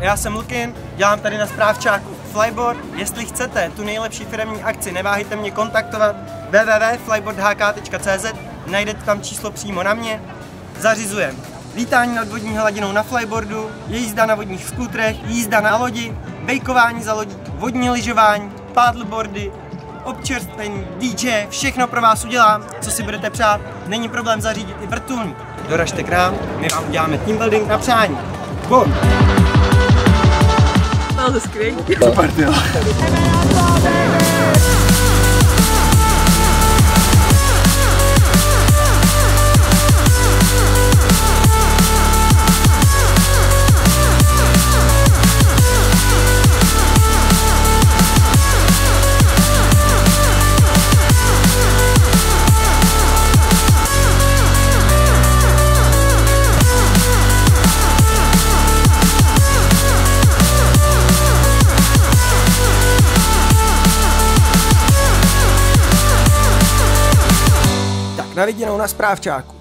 já jsem Lukin, dělám tady na správčáku Flyboard. Jestli chcete tu nejlepší firemní akci, neváhejte mě kontaktovat www.flyboardhk.cz, najdete tam číslo přímo na mě. Zařizujeme lítání nad vodní hladinou na flyboardu, jízda na vodních skútrech, jízda na lodi, bejkování za lodí, vodní lyžování, paddleboardy, občerstvení, DJ, všechno pro vás udělám, co si budete přát, není problém zařídit i vrtulník. Doražte k nám, my vám uděláme team building na přání. Bon! To skvělý. Super, jo. Na viděnou na správčáku.